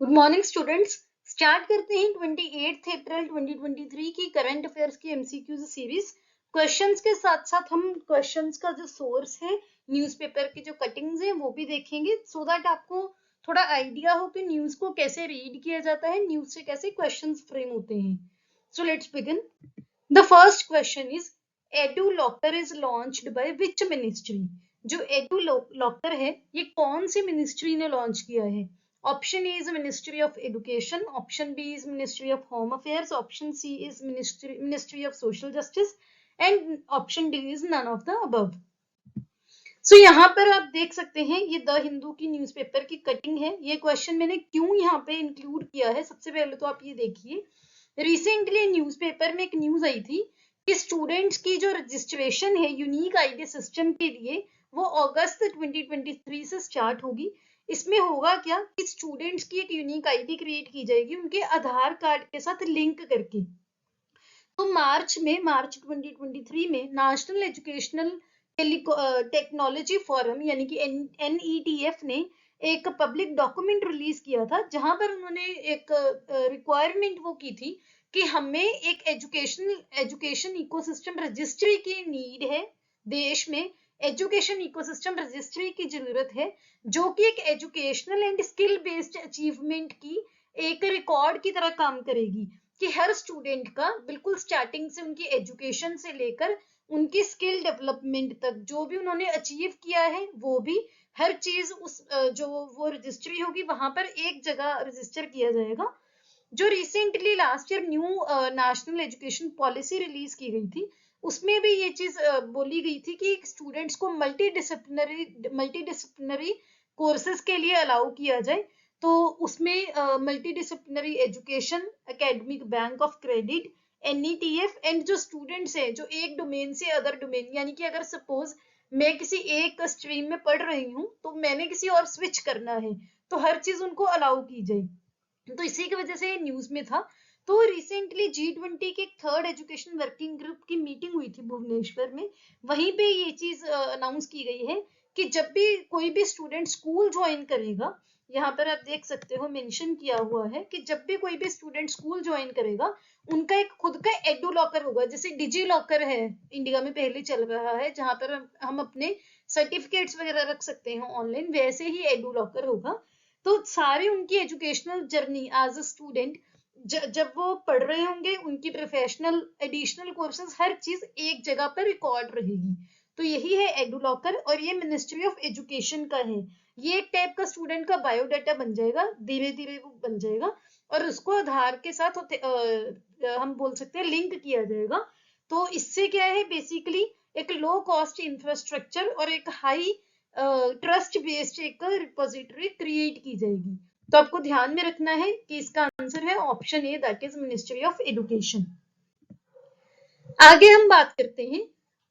Good morning students. Start करते हैं 28 अप्रैल 2023 की करंट अफेयर्स की एमसीक्यूज सीरीज। क्वेश्चंस के साथ साथ हम क्वेश्चंस का जो सोर्स है, न्यूज़पेपर की जो कटिंग्स हैं वो भी देखेंगे, सो दैट आपको थोड़ा आइडिया हो कि न्यूज को कैसे रीड किया जाता है, न्यूज से कैसे क्वेश्चंस फ्रेम होते हैं। So let's begin. The first question is edu locker is launched by which ministry. जो एडू लॉकर है ये कौन सी मिनिस्ट्री ने लॉन्च किया है? Option A is Ministry of Education, option B is Ministry of Home Affairs, option C is Ministry of Social Justice, and option D is none of the above. So यहाँ पर आप देख सकते हैं ये द हिंदू की न्यूज़पेपर की cutting है। ये क्वेश्चन मैंने क्यों यहाँ पे इंक्लूड किया है, सबसे पहले तो आप ये देखिए, रिसेंटली न्यूज़पेपर में एक न्यूज आई थी कि स्टूडेंट्स की जो रजिस्ट्रेशन है यूनिक आईडी सिस्टम के लिए वो अगस्त 2023 से स्टार्ट होगी। इसमें होगा क्या कि स्टूडेंट्स की एक यूनिक आईडी क्रिएट की जाएगी उनके आधार कार्ड के साथ लिंक करके। तो मार्च 2023 में नेशनल एजुकेशनल टेक्नोलॉजी फोरम यानी कि NETF ने एक पब्लिक डॉक्यूमेंट रिलीज किया था, जहां पर उन्होंने एक रिक्वायरमेंट वो की थी कि हमें एक एजुकेशन इकोसिस्टम रजिस्ट्री की नीड है। देश में एजुकेशन इकोसिस्टम रजिस्ट्री की जरूरत है, जो कि एक educational and skill based achievement की एक रिकॉर्ड की तरह काम करेगी कि हर स्टूडेंट का बिल्कुल स्टार्टिंग से उनकी एजुकेशन से लेकर उनकी स्किल डेवलपमेंट तक जो भी उन्होंने अचीव किया है वो भी हर चीज उस जो वो रजिस्ट्री होगी वहां पर एक जगह रजिस्टर किया जाएगा। जो recently last year new national education policy release की गई थी उसमें भी ये चीज बोली गई थी कि स्टूडेंट्स को मल्टी डिसिप्लिनरी कोर्सेज के लिए अलाउ किया जाए। तो उसमें multi education, academic bank of credit, NETF and जो स्टूडेंट्स हैं जो एक डोमेन से अदर डोमेन, यानी कि अगर सपोज मैं किसी एक स्ट्रीम में पढ़ रही हूँ तो मैंने किसी और स्विच करना है तो हर चीज उनको अलाउ की जाए। तो इसी की वजह से न्यूज में था। तो रिसेंटली G20 के थर्ड एजुकेशन वर्किंग ग्रुप की मीटिंग हुई थी भुवनेश्वर में, वहीं पे ये चीज अनाउंस की गई है कि जब भी कोई भी स्टूडेंट स्कूल ज्वाइन करेगा, यहाँ पर आप देख सकते हो मेंशन किया हुआ है कि जब भी कोई भी स्टूडेंट स्कूल ज्वाइन करेगा उनका एक खुद का एडू लॉकर होगा। जैसे डिजी लॉकर है इंडिया में पहले चल रहा है जहां पर हम अपने सर्टिफिकेट्स वगैरह रख सकते हैं ऑनलाइन, वैसे ही एडू लॉकर होगा। तो सारी उनकी educational journey as a student जब वो पढ़ रहे होंगे उनकी प्रोफेशनल एडिशनल कोर्सेज हर चीज एक जगह पर रिकॉर्ड रहेगी। तो यही है एडू लॉकर और ये मिनिस्ट्री ऑफ एजुकेशन का है। ये एक टाइप का स्टूडेंट का बायोडाटा बन जाएगा, धीरे धीरे वो बन जाएगा और उसको आधार के साथ हम बोल सकते हैं लिंक किया जाएगा। तो इससे क्या है, बेसिकली एक लो कॉस्ट इंफ्रास्ट्रक्चर और एक हाई ट्रस्ट बेस्ड एक रिपोजिटरी क्रिएट की जाएगी। तो आपको ध्यान में रखना है कि इसका आंसर है option A, that is ministry of education. आगे हम बात करते हैं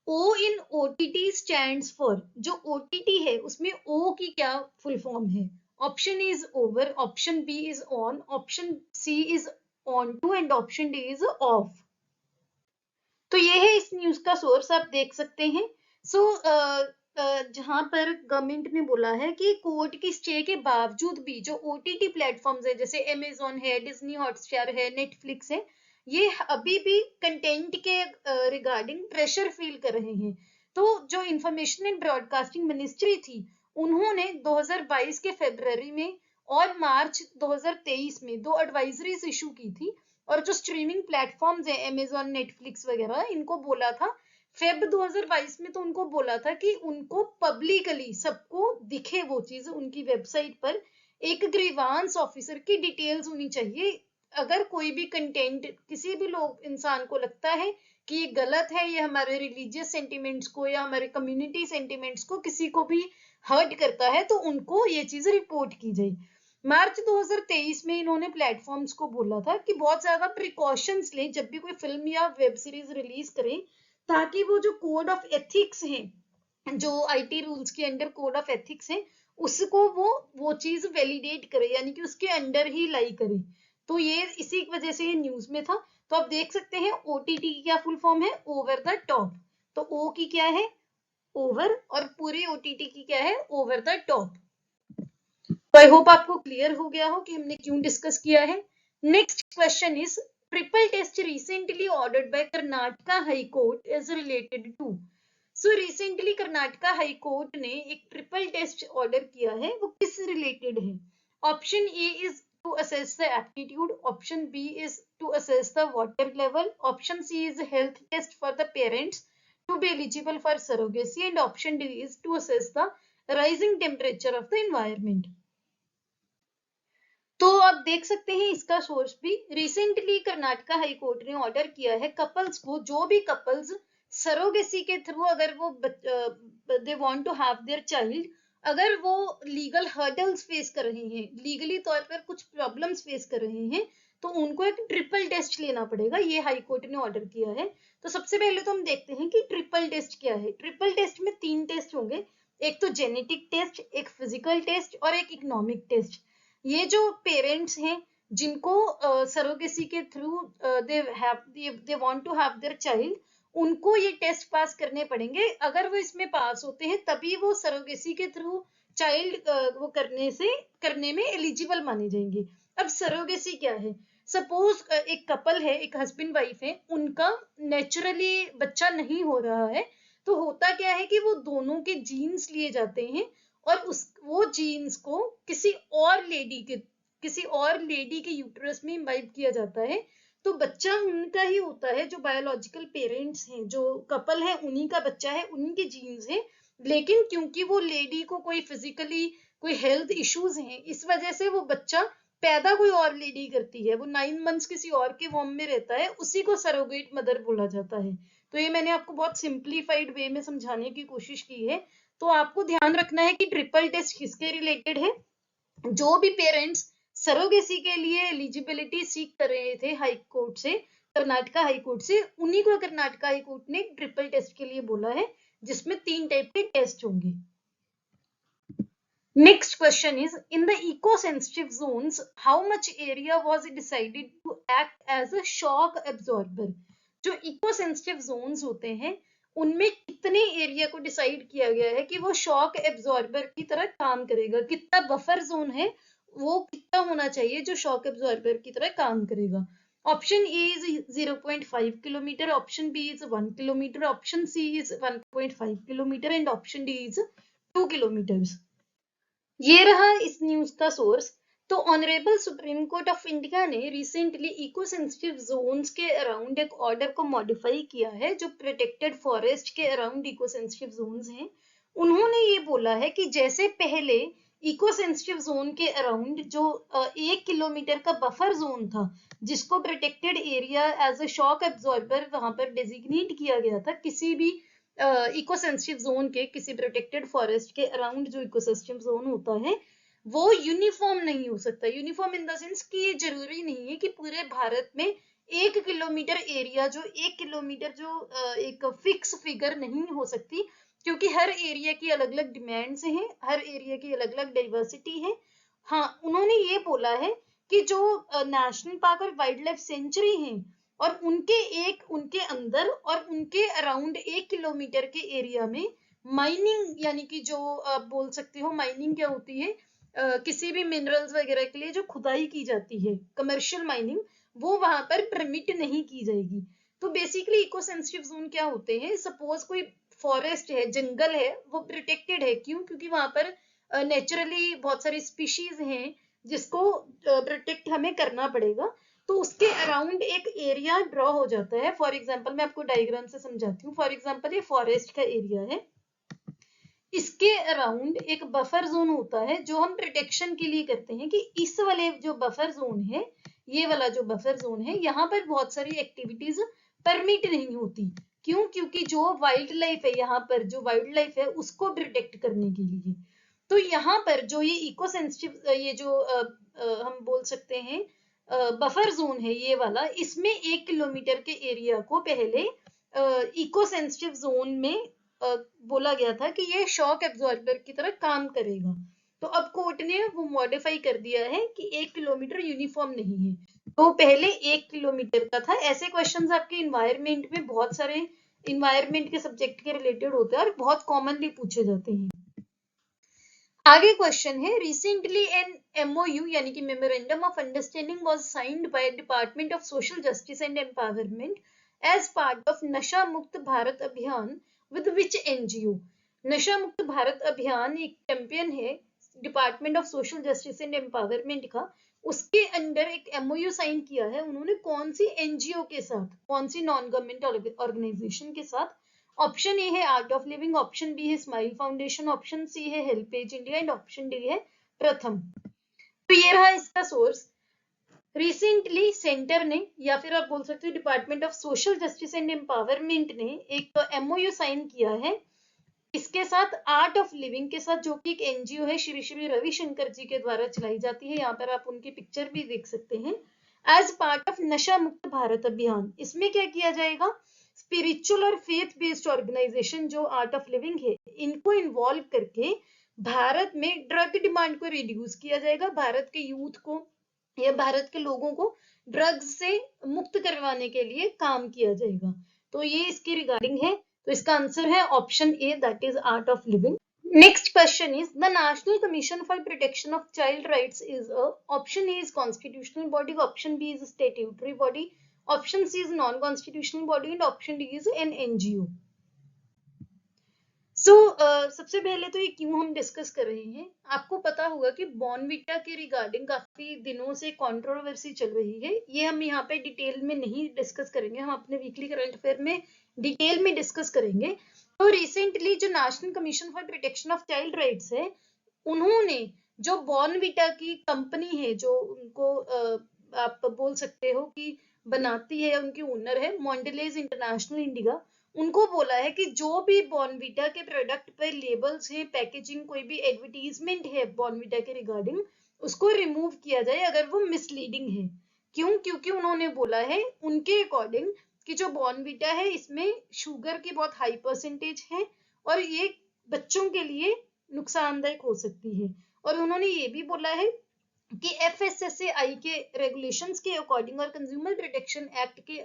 O in OTT stands for. जो OTT है उसमें O की क्या फुल फॉर्म है? Option A is over, option B is on, option C is on to and option D is off. तो ये है इस न्यूज का सोर्स, आप देख सकते हैं। सो जहां पर गवर्नमेंट ने बोला है कि कोर्ट की स्टे के बावजूद भी जो OTT प्लेटफॉर्म्स है जैसे अमेजोन है, डिज्नी हॉटस्टार है, नेटफ्लिक्स है, ये अभी भी कंटेंट के रिगार्डिंग प्रेशर फील कर रहे हैं। तो जो इंफॉर्मेशन एंड ब्रॉडकास्टिंग मिनिस्ट्री थी उन्होंने 2022 के फरवरी में और मार्च 2023 में दो एडवाइजरीज इशू की थी और जो स्ट्रीमिंग प्लेटफॉर्म्स है अमेजोन, नेटफ्लिक्स वगैरह, इनको बोला था फेब 2022 में, तो उनको बोला था कि उनको पब्लिकली सबको दिखे वो चीज उनकी वेबसाइट पर, एक ग्रीवांस ऑफिसर की डिटेल्स होनी चाहिए। अगर कोई भी कंटेंट किसी भी लोग इंसान को लगता है कि ये गलत है, ये हमारे रिलीजियस सेंटिमेंट्स को या हमारे कम्युनिटी सेंटिमेंट्स को किसी को भी हर्ट करता है, तो उनको ये चीज रिपोर्ट की जाए। मार्च 2023 में इन्होंने प्लेटफॉर्म्स को बोला था कि बहुत ज्यादा प्रिकॉशंस लें जब भी कोई फिल्म या वेब सीरीज रिलीज करें, ताकि वो जो कोड ऑफ एथिक्स है, जो IT रूल्स के अंडर कोड ऑफ एथिक्स है, उसको वो चीज वैलिडेट करे, यानी कि उसके अंडर ही लाई करे। तो ये इसी की वजह से ये न्यूज में था। तो आप देख सकते हैं OTT की क्या फुल फॉर्म है, ओवर द टॉप। तो O की क्या है, ओवर, और पूरी OTT की क्या है, ओवर द टॉप। तो आई होप आपको क्लियर हो गया हो कि हमने क्यों डिस्कस किया है। Next question is triple test recently ordered by Karnataka high court is related to. So recently Karnataka high court ने एक ट्रिपल टेस्ट ऑर्डर किया है, वो किस रिलेटेड है? Option A is to assess the aptitude, option B is to assess the water level, option C is health test for the parents to be eligible for surrogacy and option D is to assess the rising temperature of the environment. तो आप देख सकते हैं इसका source भी, recently Karnataka high court ने order किया है कपल्स को, जो भी कपल्स सरोगेसी के थ्रू अगर वो they want to have their child, अगर वो लीगल हर्डल्स फेस कर रहे हैं, लीगली तौर पर कुछ प्रॉब्लम्स फेस कर रहे हैं, तो उनको एक ट्रिपल टेस्ट लेना पड़ेगा, ये हाई कोर्ट ने ऑर्डर किया है। तो सबसे पहले तो हम देखते हैं कि ट्रिपल टेस्ट क्या है। ट्रिपल टेस्ट में 3 टेस्ट होंगे, एक तो जेनेटिक टेस्ट, एक फिजिकल टेस्ट और एक इकोनॉमिक टेस्ट। ये जो पेरेंट्स हैं जिनको सरोगेसी के through they want to have their child, उनको ये टेस्ट पास करने पड़ेंगे। अगर वो इसमें पास होते हैं तभी वो सरोगेसी के थ्रू चाइल्ड वो करने में एलिजिबल माने जाएंगे। अब सरोगेसी क्या है? सपोज एक कपल है, एक हस्बैंड वाइफ है, उनका नेचुरली बच्चा नहीं हो रहा है, तो होता क्या है कि वो दोनों के जीन्स लिए जाते हैं और वो जीन्स को किसी और लेडी के यूट्रस में इम्बाइब किया जाता है। तो बच्चा उनका ही होता है, जो बायोलॉजिकल पेरेंट्स हैं, जो कपल है, उन्हीं का बच्चा है, उन्हीं के जीन्स है। लेकिन क्योंकि वो लेडी को कोई फिजिकली कोई हेल्थ इश्यूज हैं, इस वजह से वो बच्चा पैदा कोई और लेडी करती है, वो 9 मंथ्स किसी और के वॉम में रहता है, उसी को सरोगेट मदर बोला जाता है। तो ये मैंने आपको बहुत सिंप्लीफाइड वे में समझाने की कोशिश की है। तो आपको ध्यान रखना है कि ट्रिपल टेस्ट किसके रिलेटेड है? जो भी पेरेंट्स सरोगेसी के लिए एलिजिबिलिटी सीख कर रहे थे हाई कोर्ट से, कर्नाटका हाई कोर्ट से, उन्हीं को कर्नाटका हाई कोर्ट ने ट्रिपल टेस्ट के लिए बोला है, जिसमें 3 टाइप के टेस्ट होंगे। Next question is, in the eco-sensitive zones, how much area was decided to act as a shock absorber? जो eco-sensitive zones होते हैं, उनमें कितने एरिया को डिसाइड किया गया है कि वो शॉक एब्जॉर्बर की तरह काम करेगा? कितना बफर जोन है, वो कितना होना चाहिए जो शॉक एब्जॉर्बर की तरह काम करेगा? Option A is 0.5 kilometre, option B is 1 kilometre, option C is 1.5 kilometre and option D is 2 kilometres. ये रहा इस न्यूज का सोर्स। तो honourable supreme court of India ने रिसेंटली इको सेंसिटिव जोन्स के अराउंड एक ऑर्डर को मॉडिफाई किया है, जो प्रोटेक्टेड फॉरेस्ट के अराउंड इको सेंसिटिव जोन्स हैं। उन्होंने ये बोला है कि जैसे पहले इको सेंसिटिव जोन के अराउंड जो 1 किलोमीटर का बफर जोन था, जिसको protected area as a shock absorber वहां पर डेजिग्नेट किया गया था, किसी भी इको सेंसिटिव जोन के, किसी प्रोटेक्टेड फॉरेस्ट के अराउंड जो इको सेंसिटिव जोन होता है, वो यूनिफॉर्म नहीं हो सकता। यूनिफॉर्म इन द सेंस कि ये जरूरी नहीं है कि पूरे भारत में 1 किलोमीटर एरिया, जो 1 किलोमीटर जो एक फिक्स फिगर नहीं हो सकती, क्योंकि हर एरिया की अलग अलग डिमांड्स हैं, हर एरिया की अलग अलग डाइवर्सिटी है। हाँ, उन्होंने ये बोला है कि जो नेशनल पार्क और वाइल्ड लाइफ सेंचुरी है, और उनके अंदर और उनके अराउंड 1 किलोमीटर के एरिया में माइनिंग, यानी कि जो आप बोल सकते हो माइनिंग क्या होती है, किसी भी मिनरल्स वगैरह के लिए जो खुदाई की जाती है, कमर्शियल माइनिंग, वो वहां पर परमिट नहीं की जाएगी। तो बेसिकली इको सेंसिटिव जोन क्या होते हैं? सपोज कोई फॉरेस्ट है, जंगल है, वो प्रोटेक्टेड है, क्यों? क्योंकि वहां पर नेचुरली बहुत सारी स्पीशीज हैं जिसको प्रोटेक्ट हमें करना पड़ेगा। तो उसके अराउंड एक एरिया ड्रॉ हो जाता है। फॉर एग्जाम्पल मैं आपको डायग्राम से समझाती हूँ। फॉर एग्जाम्पल ये फॉरेस्ट का एरिया है, इसके अराउंड एक बफर जोन होता है, जो हम प्रोटेक्शन के लिए करते हैं कि इस वाले जो बफर जोन है, ये वाला जो बफर जोन है, यहाँ पर बहुत सारी एक्टिविटीज परमिट नहीं होती। क्यों? क्योंकि जो वाइल्ड लाइफ है, यहाँ पर जो वाइल्ड लाइफ है उसको प्रोटेक्ट करने के लिए। तो यहाँ पर जो ये इको सेंसिटिव, ये जो हम बोल सकते हैं बफर जोन है, ये वाला, इसमें 1 किलोमीटर के एरिया को पहले इको सेंसिटिव जोन में बोला गया था कि ये शॉक एब्जॉर्बर की तरह काम करेगा। तो अब कोर्ट ने वो मॉडिफाई कर दिया है कि 1 किलोमीटर यूनिफॉर्म नहीं है, तो पहले 1 किलोमीटर का था। ऐसे क्वेश्चंस आपके इन्वायरमेंट में, बहुत सारे इन्वायरमेंट के सब्जेक्ट के रिलेटेड होते हैं और बहुत कॉमनली पूछे जाते हैं। आगे क्वेश्चन है, रिसेंटली एन MOU यानी कि memorandum of understanding was signed by department of social justice and empowerment as part of Nasha Mukt Bharat अभियान विद विच NGO? नशा मुक्त भारत अभियान एक कैंपेन है department of social justice and empowerment का, उसके अंडर एक MOU साइन किया है उन्होंने कौन सी NGO के साथ, कौन सी नॉन गवर्नमेंट ऑर्गेनाइजेशन के साथ? ऑप्शन ए है art of living, option B है स्माइल फाउंडेशन, ऑप्शन सी है helpage India and option D है प्रथम। तो ये रहा इसका सोर्स। रिसेंटली सेंटर ने या फिर आप बोल सकते हो department of social justice and empowerment ने एक MOU साइन किया है इसके साथ, आर्ट ऑफ लिविंग के साथ, जो कि एक NGO है श्री श्री रविशंकर जी के द्वारा चलाई जाती है। यहाँ पर आप उनकी पिक्चर भी देख सकते हैं। As part of Nasha Mukt Bharat अभियान, इसमें क्या किया जाएगा, स्पिरिचुअल और फेथ बेस्ड ऑर्गेनाइजेशन जो आर्ट ऑफ लिविंग है इनको इन्वॉल्व करके भारत में ड्रग डिमांड को रिड्यूस किया जाएगा, भारत के यूथ को या भारत के लोगों को ड्रग्स से मुक्त करवाने के लिए काम किया जाएगा। तो ये इसके रिगार्डिंग है, तो इसका आंसर है option A, that is art of living. Next question is, the National Commission for Protection of Child Rights is a, option A is constitutional body, option B is a statutory body, option C is non-constitutional body and option D is an NGO. सबसे पहले तो ये क्यों हम discuss कर रहे हैं, आपको पता होगा कि बॉर्नविटा के रिगार्डिंग काफी दिनों से कंट्रोवर्सी चल रही है, ये हम यहाँ पे डिटेल में नहीं डिस्कस करेंगे, हम अपने वीकली करंट अफेयर में डिटेल में डिस्कस करेंगे। तो रिसेंटली जो national commission for protection of child rights है, उन्होंने जो बॉर्नविटा की कंपनी है जो उनको आप बोल सकते हो कि बनाती है, उनकी ओनर है मॉन्डेलेज इंटरनेशनल इंडिया, उनको बोला है कि जो भी बॉर्नविटा के प्रोडक्ट पर लेबल्स है, पैकेजिंग, कोई भी एडवर्टीजमेंट है बॉर्नविटा के रिगार्डिंग, उसको रिमूव किया जाए अगर वो मिसलीडिंग है। क्यों? क्योंकि उन्होंने बोला है उनके अकॉर्डिंग कि जो बॉर्नविटा है इसमें शुगर की बहुत हाई परसेंटेज है और ये बच्चों के लिए नुकसानदायक हो सकती है। और उन्होंने ये भी बोला है कि FSSAI के रेगुलेशंस के अकॉर्डिंग और कंज्यूमर प्रोटेक्शन एक्ट के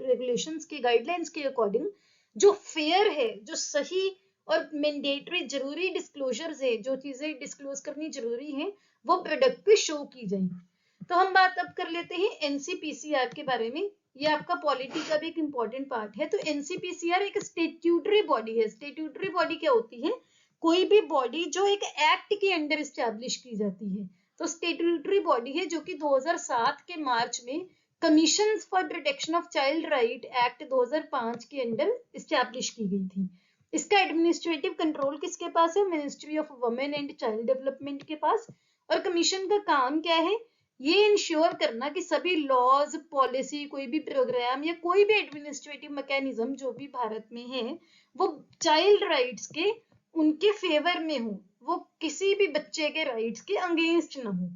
रेगुलेशंस के गाइडलाइंस के अकॉर्डिंग जो फेयर है, जो सही और मैंडेटरी जरूरी डिस्क्लोजर्स है, जो चीजें डिस्क्लोज करनी जरूरी है, वो प्रोडक्ट पे शो की जाए। तो हम बात अब कर लेते हैं NCPCR के बारे में, ये आपका पॉलिटी का भी एक इंपॉर्टेंट पार्ट है। तो NCPCR एक स्टेट्यूटरी बॉडी है। स्टेट्यूटरी बॉडी क्या होती है? कोई भी बॉडी जो एक एक्ट के अंडर स्टैब्लिश की जाती है। तो स्टेट्यूटरी बॉडी है जो कि 2007 के मार्च में commission for protection of child right act 2005 के अंडर स्टैब्लिश की गई थी। इसका एडमिनिस्ट्रेटिव कंट्रोल किसके पास है? Ministry of women and child development के पास। और कमीशन का काम क्या है? ये इंश्योर करना कि सभी लॉज, पॉलिसी, कोई भी प्रोग्राम या कोई भी एडमिनिस्ट्रेटिव मैकेनिज्म जो भी भारत में है वो चाइल्ड राइट्स के उनके फेवर में हो, वो किसी भी बच्चे के राइट्स के अगेंस्ट ना हो।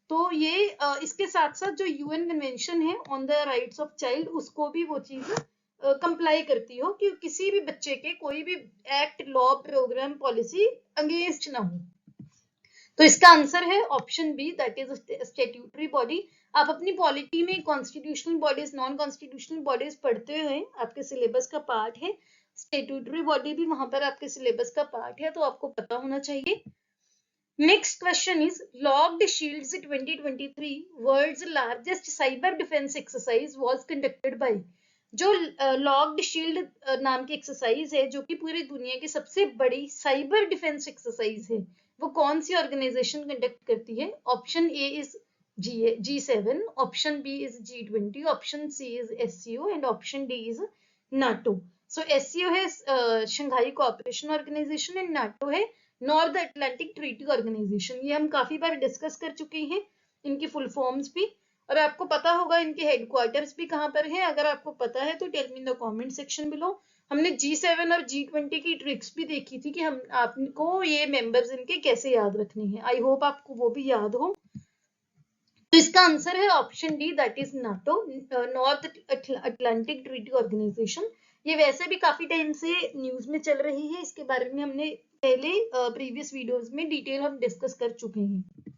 तो ये इसके साथ साथ जो UN कन्वेंशन है on the rights of child, उसको भी वो चीज कंप्लाई करती हो कि किसी भी बच्चे के कोई भी act, law, programme, policy against ना हो। तो इसका आंसर है option B, that is statutory body. आप अपनी पॉलिटी में constitutional bodies, non constitutional bodies पढ़ते हुए आपके सिलेबस का पार्ट है, स्टैट्यूटरी बॉडी भी वहां पर आपके सिलेबस का पार्ट है, तो आपको पता होना चाहिए। Next question is, locked shields 2023 world's largest cyber defence exercise was conducted by. जो लॉक्ड शील्ड नाम की एक्सरसाइज है जो कि पूरी दुनिया की सबसे बड़ी साइबर डिफेंस एक्सरसाइज है, वो कौन सी ऑर्गेनाइजेशन कंडक्ट करती है? Option A is G7, option B is G20, option C is SCO and option D is NATO. So SCO है Shanghai cooperation organisation and NATO है नॉर्थ अटलांटिक ट्रीटी ऑर्गेनाइजेशन। ये हम काफी बार डिस्कस कर चुके हैं इनकी फुल फॉर्म्स भी, और आपको पता होगा इनके हेडक्वार्टर्स भी कहाँ पर है। अगर आपको पता है तो tell me in the comment section below. हमने G7 और G20 की ट्रिक्स भी देखी थी कि हम आपको ये मेंबर्स इनके कैसे याद रखने हैं। आई होप आपको वो भी याद हो। तो इसका आंसर है option D, that is NATO, North Atlantic treaty organisation. ये वैसे भी काफी टाइम से न्यूज में चल रही है, इसके बारे में हमने पहले प्रीवियस वीडियोस में डिटेल हम डिस्कस कर चुके हैं।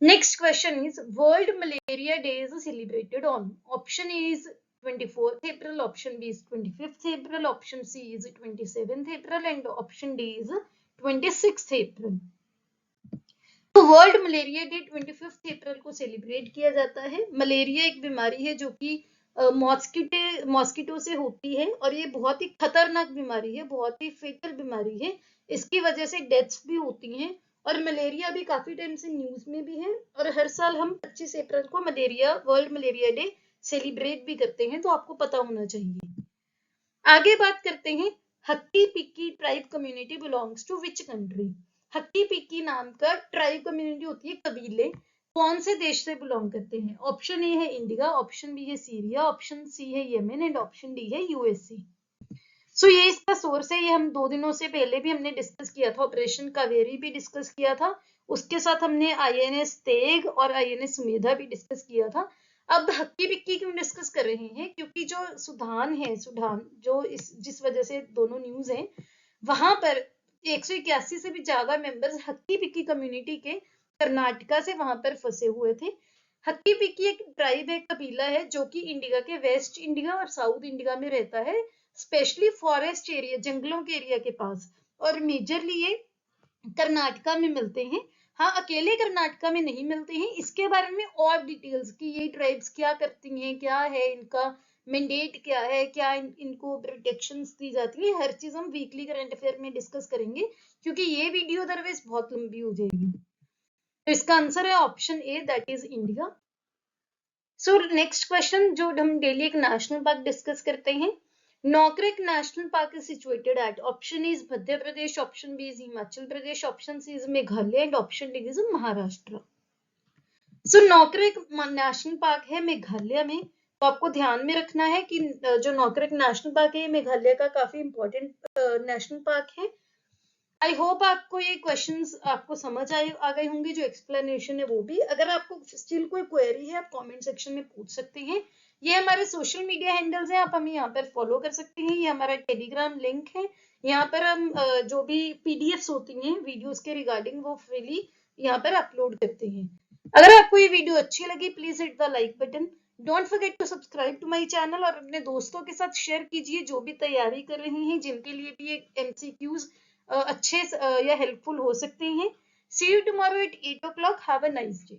Next question is, world malaria day is celebrated on. Option A is 24th April, option B is 25th April, option C is 27th April and option D is 26th April. तो world malaria day 25 अप्रैल को celebrate किया जाता है। Malaria एक बीमारी है जो कि मॉस्किटो से होती है और ये बहुत ही खतरनाक बीमारी है, बहुत ही फेटल बीमारी है। इसकी वजह से डेथ्स भी होती हैं और मलेरिया भी काफी टाइम से न्यूज में भी है और हर साल हम 25 अप्रैल को वर्ल्ड मलेरिया डे सेलिब्रेट भी करते हैं, तो आपको पता होना चाहिए। आगे बात करते हैं, Hakki Pikki tribe community belongs to which country. Hakki Pikki नाम का ट्राइब कम्युनिटी होती है, कबीले कौन से देश से बिलोंग करते हैं? ऑप्शन ए है इंडिया, ऑप्शन बी है सीरिया, ऑप्शन सी है यमन एंड ऑप्शन डी है यूएसए। सो ये इसका सोर्स है, ये हम 2 दिनों से पहले भी हमने डिस्कस किया था, ऑपरेशन कावेरी भी डिस्कस किया था, उसके साथ हमने आईएनएस तेग और आईएनएस सुमेधा भी डिस्कस किया था। अब हक्की बिक्की क्यों डिस्कस कर रहे हैं? क्योंकि जो सुडान जो जिस वजह से दोनों न्यूज हैं, वहां पर 181 से भी ज्यादा मेंबर्स हक्की बिक्की कम्युनिटी के कर्नाटका से वहां पर फंसे हुए थे। हक्की पिक्की एक ट्राइब है, कबीला है जो कि इंडिया के वेस्ट इंडिया और साउथ इंडिया में रहता है, स्पेशली फॉरेस्ट एरिया, जंगलों के एरिया के पास, और मेजरली ये कर्नाटका में मिलते हैं। हाँ, अकेले कर्नाटका में नहीं मिलते हैं, इसके बारे में और डिटेल्स कि ये ट्राइब्स क्या करती हैं, क्या है इनका मैंडेट, क्या है, क्या इनको प्रोटेक्शंस दी जाती है, हर चीज हम वीकली करंट अफेयर में डिस्कस करेंगे, क्योंकि ये वीडियो अदरवाइज बहुत लंबी हो जाएगी। तो इसका आंसर है option A, that is India. So next question, जो हम डेली एक नेशनल पार्क डिस्कस करते हैं, Nokrek national park is situated at, option is Madhya Pradesh, option B is Himachal Pradesh, option C is Meghalaya and option D is Maharashtra. So Nokrek national park है मेघालय में। तो आपको ध्यान में रखना है कि जो नौकरेक नेशनल पार्क है ये मेघालय का काफी इंपॉर्टेंट नेशनल पार्क है। आई होप आपको ये क्वेश्चंस आपको समझ आ गए होंगे, जो एक्सप्लेनेशन है वो भी। अगर आपको स्टिल कोई क्वेरी है, आप कमेंट सेक्शन में पूछ सकते हैं। ये हमारे सोशल मीडिया हैंडल्स हैं, आप हमें यहाँ पर फॉलो कर सकते हैं। ये हमारा टेलीग्राम लिंक है, यहाँ पर हम जो भी पीडीएफ्स होती हैं वीडियोस के रिगार्डिंग, वो फ्रीली यहाँ पर अपलोड करते हैं। अगर आपको ये वीडियो अच्छी लगी, please hit the like button, don't forget to subscribe to my channel, और अपने दोस्तों के साथ शेयर कीजिए जो भी तैयारी कर रहे हैं, जिनके लिए भी ये एमसीक्यूज अच्छे या हेल्पफुल हो सकते हैं। See you tomorrow at 8 o'clock. Have a nice day.